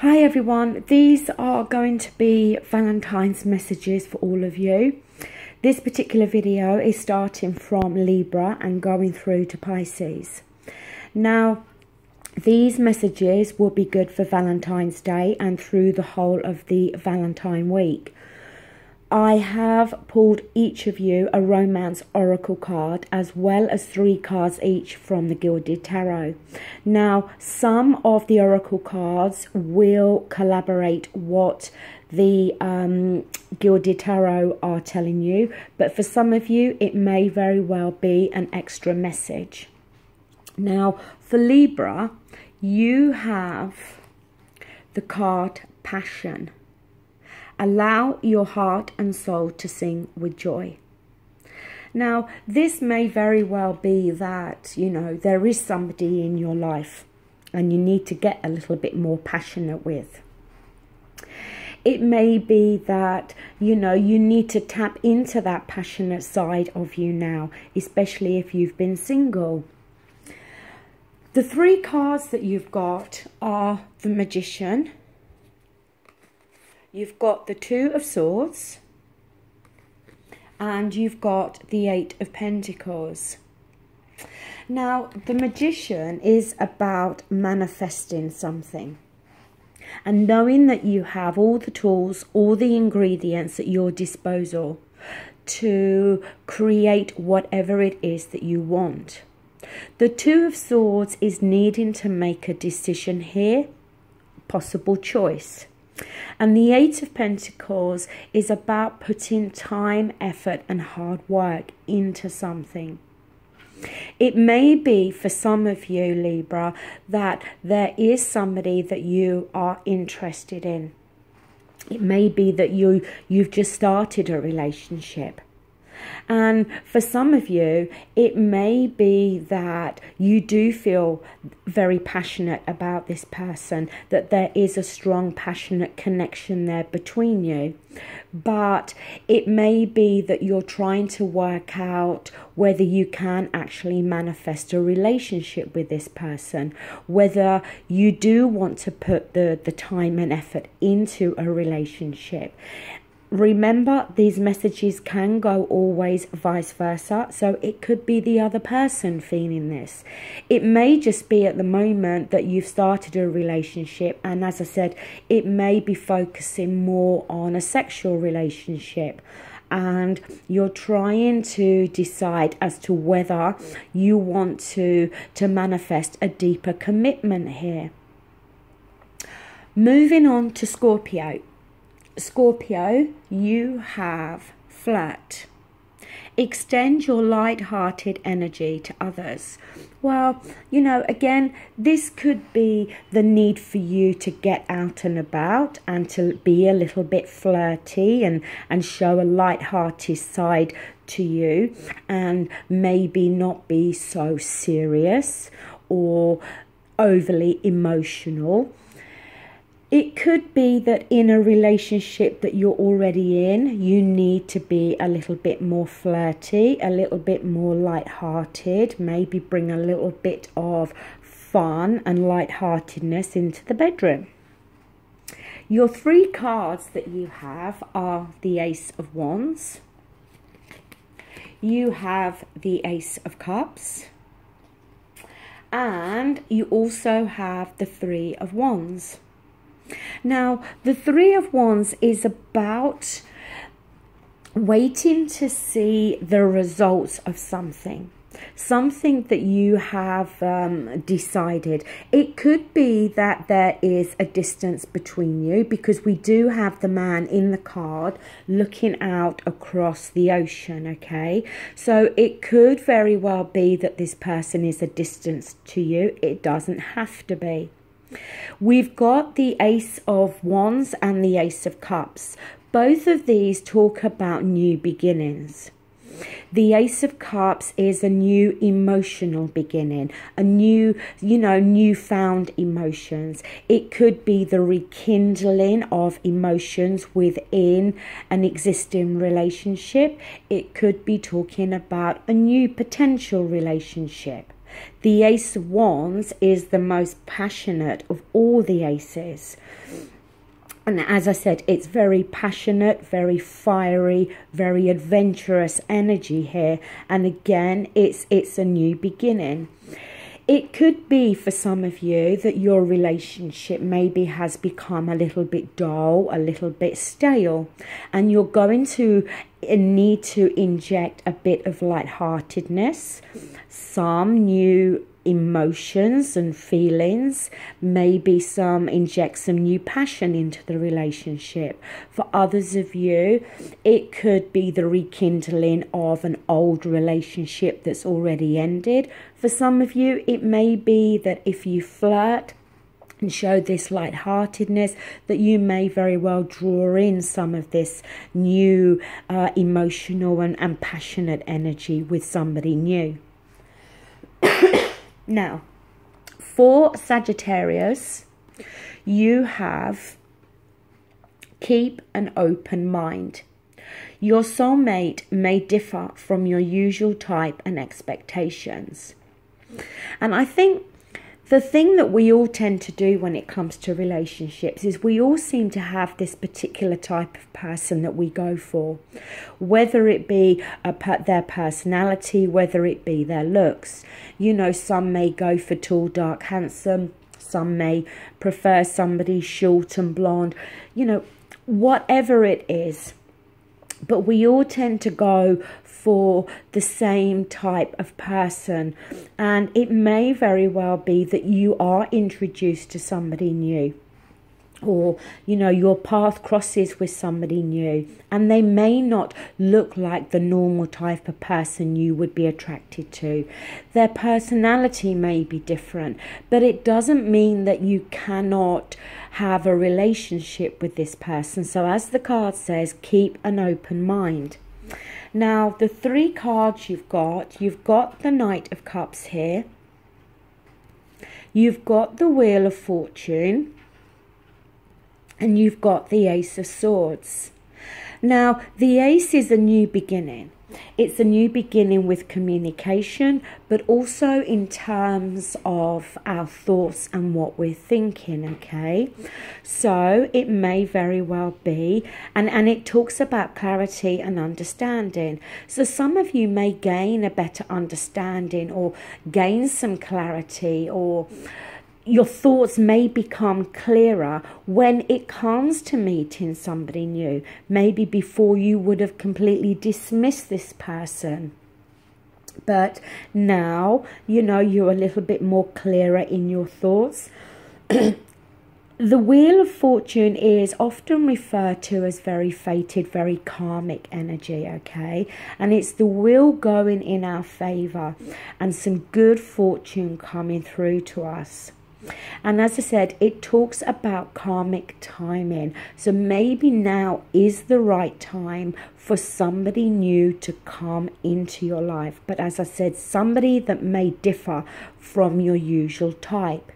Hi everyone, these are going to be Valentine's messages for all of you. This particular video is starting from Libra and going through to Pisces. Now, these messages will be good for Valentine's Day and through the whole of the Valentine week. I have pulled each of you a romance oracle card as well as 3 cards each from the Gilded Tarot. Now, some of the oracle cards will collaborate what the Gilded Tarot are telling you, but for some of you it may very well be an extra message. Now, for Libra, you have the card Passion. Allow your heart and soul to sing with joy. Now, this may very well be that, you know, there is somebody in your life and you need to get a little bit more passionate with. It may be that, you know, you need to tap into that passionate side of you now, especially if you've been single. The 3 cards that you've got are the Magician. You've got the 2 of Swords, and you've got the 8 of Pentacles. Now, the Magician is about manifesting something and knowing that you have all the tools, all the ingredients at your disposal to create whatever it is that you want. The 2 of Swords is needing to make a decision here, possible choice. And the 8 of Pentacles is about putting time, effort and hard work into something. It may be for some of you, Libra, that there is somebody that you are interested in. It may be that you've just started a relationship. And for some of you, it may be that you do feel very passionate about this person, that there is a strong, passionate connection there between you. But it may be that you're trying to work out whether you can actually manifest a relationship with this person, whether you do want to put the time and effort into a relationship. Remember, these messages can go always vice versa, so it could be the other person feeling this. It may just be at the moment that you've started a relationship, and as I said, it may be focusing more on a sexual relationship, and you're trying to decide as to whether you want to manifest a deeper commitment here. Moving on to Scorpio. Scorpio, you have Flirt. Extend your light-hearted energy to others. Well, you know, again, this could be the need for you to get out and about and to be a little bit flirty and show a light-hearted side to you, and maybe not be so serious or overly emotional. It could be that in a relationship that you're already in, you need to be a little bit more flirty, a little bit more light-hearted, maybe bring a little bit of fun and light-heartedness into the bedroom. Your 3 cards that you have are the Ace of Wands, you have the Ace of Cups, and you also have the 3 of Wands. Now, the 3 of Wands is about waiting to see the results of something that you have decided. It could be that there is a distance between you, because we do have the man in the card looking out across the ocean, okay? So it could very well be that this person is a distance to you. It doesn't have to be. We've got the Ace of Wands and the Ace of Cups. Both of these talk about new beginnings. The Ace of Cups is a new emotional beginning, a new, newfound emotions. It could be the rekindling of emotions within an existing relationship. It could be talking about a new potential relationship. The Ace of Wands is the most passionate of all the aces. And as I said, it's very passionate, very fiery, very adventurous energy here. And again, it's a new beginning. It could be for some of you that your relationship maybe has become a little bit dull, a little bit stale, and you're going to need to inject a bit of lightheartedness, some new emotions and feelings, maybe inject some new passion into the relationship. For others of you, it could be the rekindling of an old relationship that's already ended. For some of you, it may be that if you flirt and show this lightheartedness, that you may very well draw in some of this new emotional and passionate energy with somebody new. Now, for Sagittarius, you have keep an open mind. Your soulmate may differ from your usual type and expectations. And I think the thing that we all tend to do when it comes to relationships is we all seem to have this particular type of person that we go for, whether it be their personality, whether it be their looks. You know, some may go for tall, dark, handsome. Some may prefer somebody short and blonde. You know, whatever it is. But we all tend to go for the same type of person, and it may very well be that you are introduced to somebody new, or you know, your path crosses with somebody new, and they may not look like the normal type of person you would be attracted to. Their personality may be different, but it doesn't mean that you cannot have a relationship with this person. So as the card says, keep an open mind. Now, the three cards you've got the Knight of Cups here. You've got the Wheel of Fortune. And you've got the Ace of Swords. Now, the Ace is a new beginning. It's a new beginning with communication, but also in terms of our thoughts and what we're thinking, okay? So it may very well be, and it talks about clarity and understanding. So some of you may gain a better understanding or gain some clarity, or your thoughts may become clearer when it comes to meeting somebody new. Maybe before you would have completely dismissed this person. But now, you know, you're a little bit more clearer in your thoughts. The Wheel of Fortune is often referred to as very fated, very karmic energy, okay? And it's the wheel going in our favour and some good fortune coming through to us. And as I said, it talks about karmic timing. So maybe now is the right time for somebody new to come into your life. But as I said, somebody that may differ from your usual type.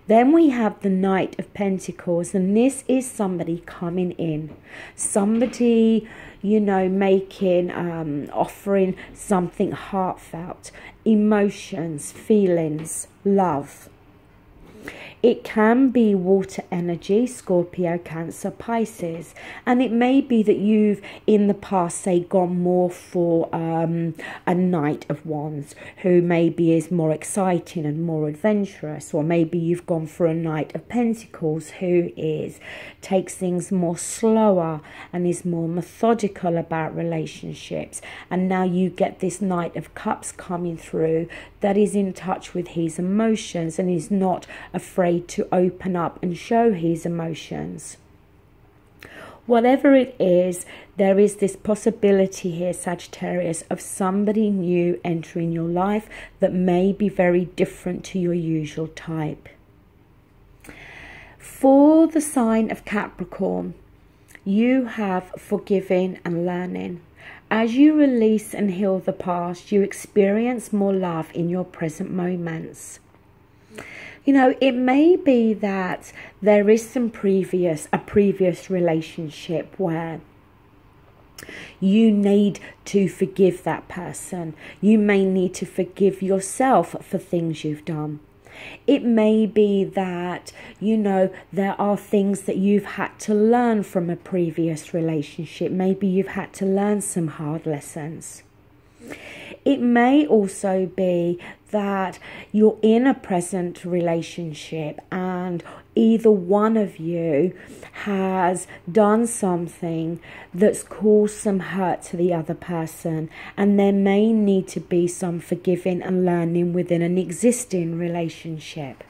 Then we have the Knight of Pentacles, and this is somebody coming in. Somebody, you know, offering something heartfelt, emotions, feelings, love. It can be water energy, Scorpio, Cancer, Pisces. And it may be that you've, in the past, say, gone more for a Knight of Wands, who maybe is more exciting and more adventurous. Or maybe you've gone for a Knight of Pentacles, who takes things more slower and is more methodical about relationships. And now you get this Knight of Cups coming through that is in touch with his emotions and is not afraid to open up and show his emotions. Whatever it is, there is this possibility here, Sagittarius, of somebody new entering your life that may be very different to your usual type. For the sign of Capricorn, you have forgiving and learning. As you release and heal the past, you experience more love in your present moments. You know, it may be that there is a previous relationship where You need to forgive that person. You may need to forgive yourself for things you've done. It may be that, you know, there are things that you've had to learn from a previous relationship. Maybe you've had to learn some hard lessons. It may also be that you're in a present relationship and either one of you has done something that's caused some hurt to the other person, and there may need to be some forgiving and learning within an existing relationship.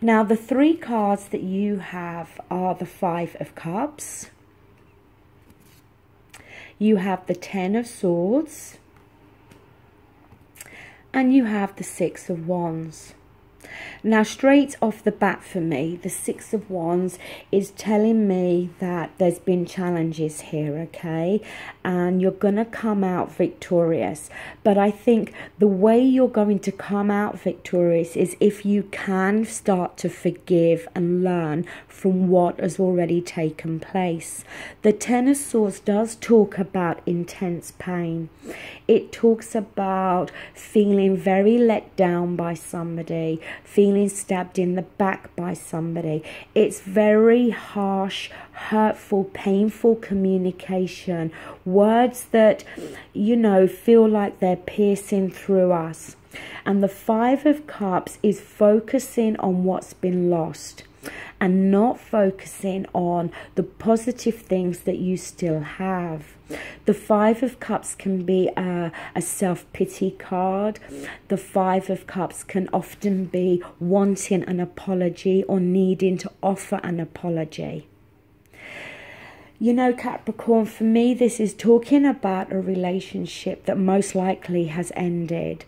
Now, the three cards that you have are the Five of Cups, you have the Ten of Swords, and you have the Six of Wands. Now, straight off the bat for me, the Six of Wands is telling me that there's been challenges here, okay? And you're going to come out victorious. But I think the way you're going to come out victorious is if you can start to forgive and learn from what has already taken place. The Ten of Swords does talk about intense pain. It talks about feeling very let down by somebody, feeling stabbed in the back by somebody. It's very harsh, hurtful, painful communication. Words that, you know, feel like they're piercing through us. And the Five of Cups is focusing on what's been lost and not focusing on the positive things that you still have. The Five of Cups can be a self-pity card. The Five of Cups can often be wanting an apology or needing to offer an apology. You know, Capricorn, for me, this is talking about a relationship that most likely has ended.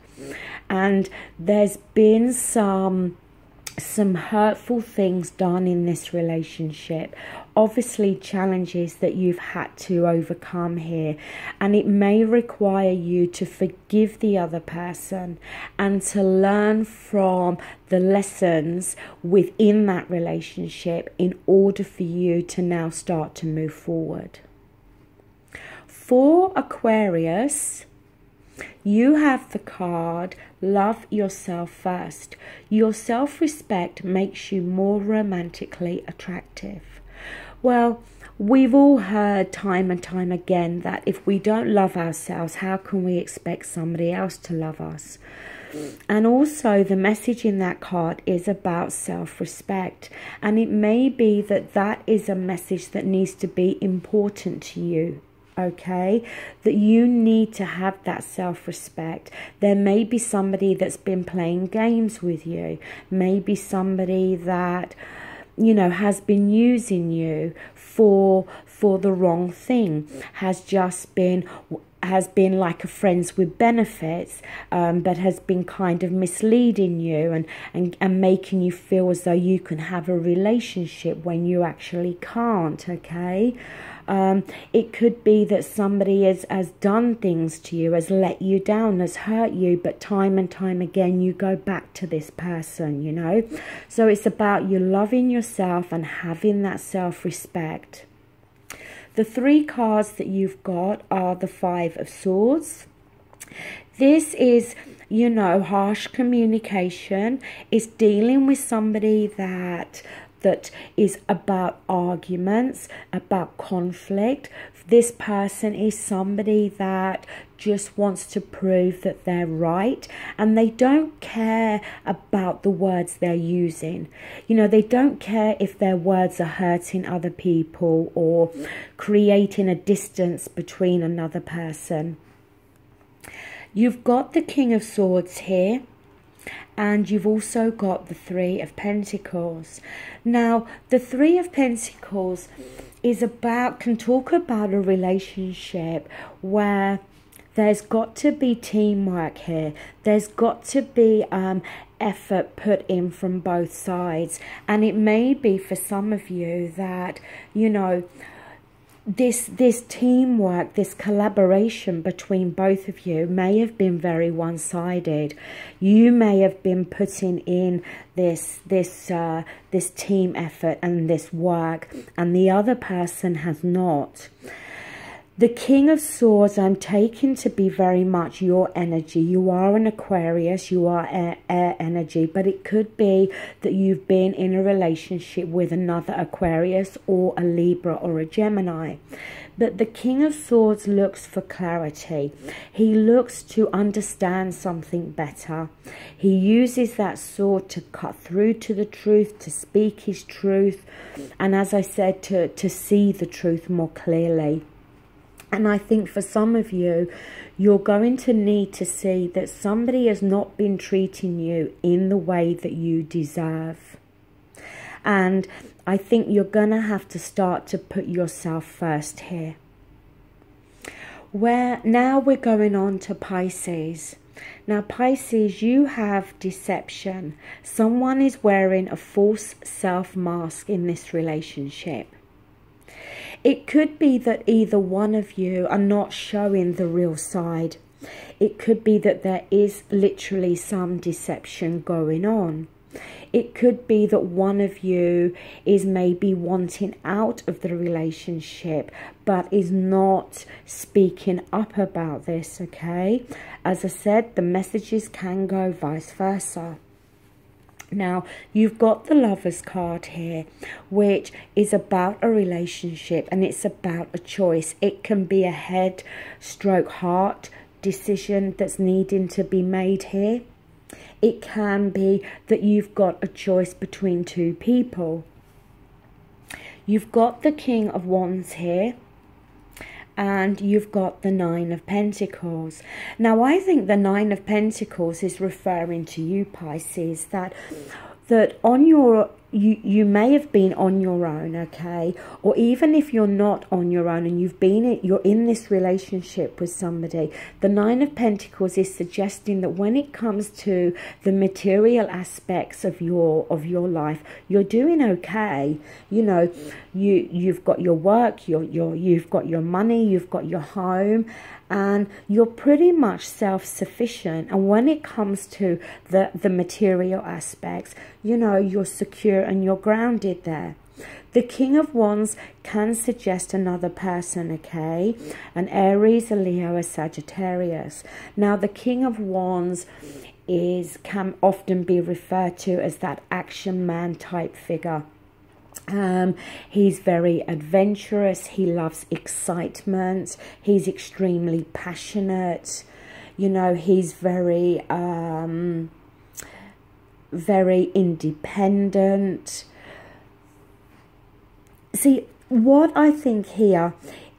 And there's been some hurtful things done in this relationship, obviously challenges that you've had to overcome here, and it may require you to forgive the other person and to learn from the lessons within that relationship in order for you to now start to move forward. For Aquarius, you have the card, love yourself first. Your self-respect makes you more romantically attractive. Well, we've all heard time and time again that if we don't love ourselves, how can we expect somebody else to love us? And also the message in that card is about self-respect. And it may be that that is a message that needs to be important to you. Okay, that you need to have that self-respect. There may be somebody that's been playing games with you, maybe somebody that, you know, has been using you for the wrong thing, has been like a friends with benefits, but has been kind of misleading you and making you feel as though you can have a relationship when you actually can't, okay? It could be that somebody has done things to you, has let you down, has hurt you, but time and time again you go back to this person, you know. So it's about you loving yourself and having that self-respect. The three cards that you've got are the Five of Swords. This is, you know, harsh communication. It's dealing with somebody that is about arguments, about conflict. This person is somebody that just wants to prove that they're right, and they don't care about the words they're using. You know, they don't care if their words are hurting other people or creating a distance between another person. You've got the King of Swords here. And you've also got the Three of Pentacles. Now, the Three of Pentacles can talk about a relationship where there's got to be teamwork here. There's got to be effort put in from both sides. And it may be for some of you that, you know, this teamwork, this collaboration between both of you may have been very one-sided. You may have been putting in this team effort and this work, and the other person has not. The King of Swords I'm taking to be very much your energy. You are an Aquarius, you are air energy, but it could be that you've been in a relationship with another Aquarius or a Libra or a Gemini. But the King of Swords looks for clarity. He looks to understand something better. He uses that sword to cut through to the truth, to speak his truth, and as I said, to see the truth more clearly. And I think for some of you, you're going to need to see that somebody has not been treating you in the way that you deserve. And I think you're going to have to start to put yourself first here. Now we're going on to Pisces. Now Pisces, you have deception. Someone is wearing a false self mask in this relationship. It could be that either one of you are not showing the real side. It could be that there is literally some deception going on. It could be that one of you is maybe wanting out of the relationship but is not speaking up about this, okay? As I said, the messages can go vice versa. Now, you've got the Lovers card here, which is about a relationship and it's about a choice. It can be a head stroke heart decision that's needing to be made here. It can be that you've got a choice between two people. You've got the King of Wands here. And you've got the Nine of Pentacles. Now, I think the Nine of Pentacles is referring to you, Pisces, that on your you may have been on your own, okay? Or even if you're not on your own and you're in this relationship with somebody, the Nine of Pentacles is suggesting that when it comes to the material aspects of your life, you're doing okay. You know, you've got your work, you've got your money, you've got your home, and you're pretty much self-sufficient. And when it comes to the material aspects, you know, you're secure and you're grounded there. The King of Wands can suggest another person, okay? An Aries, a Leo, a Sagittarius. Now, the King of Wands can often be referred to as that action man type figure. He's very adventurous. He loves excitement. He's extremely passionate. You know, he's very independent. See, what I think here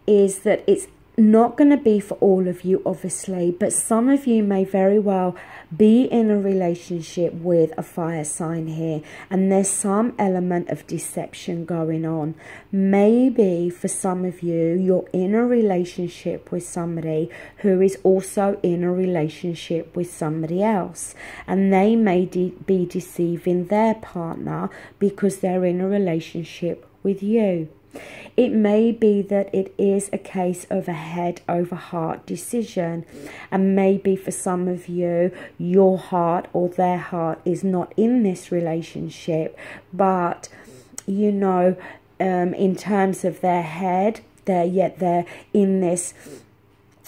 is that it's not going to be for all of you, obviously, but some of you may very well be in a relationship with a fire sign here, and there's some element of deception going on. Maybe for some of you, you're in a relationship with somebody who is also in a relationship with somebody else, and they may be deceiving their partner because they're in a relationship with you. It may be that it is a case of a head over heart decision, and maybe for some of you, your heart or their heart is not in this relationship, but you know, in terms of their head, they're in this,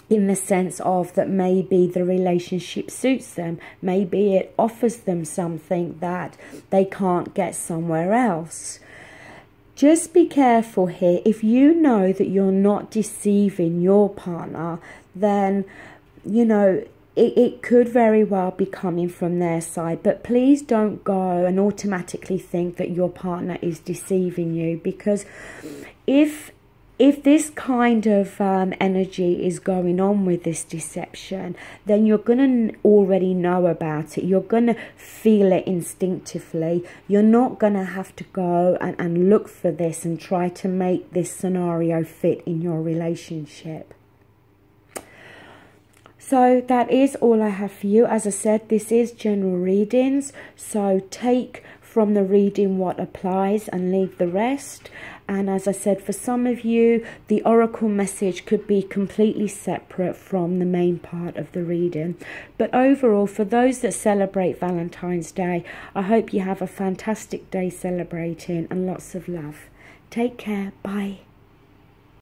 in the sense of that maybe the relationship suits them, maybe it offers them something that they can't get somewhere else. Just be careful here. If you know that you're not deceiving your partner, then, you know, it could very well be coming from their side. But please don't go and automatically think that your partner is deceiving you, because if this kind of energy is going on with this deception, then you're going to already know about it. You're going to feel it instinctively. You're not going to have to go and look for this and try to make this scenario fit in your relationship. So that is all I have for you. As I said, this is general readings, so take from the reading what applies and leave the rest. And as I said, for some of you, the oracle message could be completely separate from the main part of the reading. But overall, for those that celebrate Valentine's Day, I hope you have a fantastic day celebrating, and lots of love. Take care. Bye.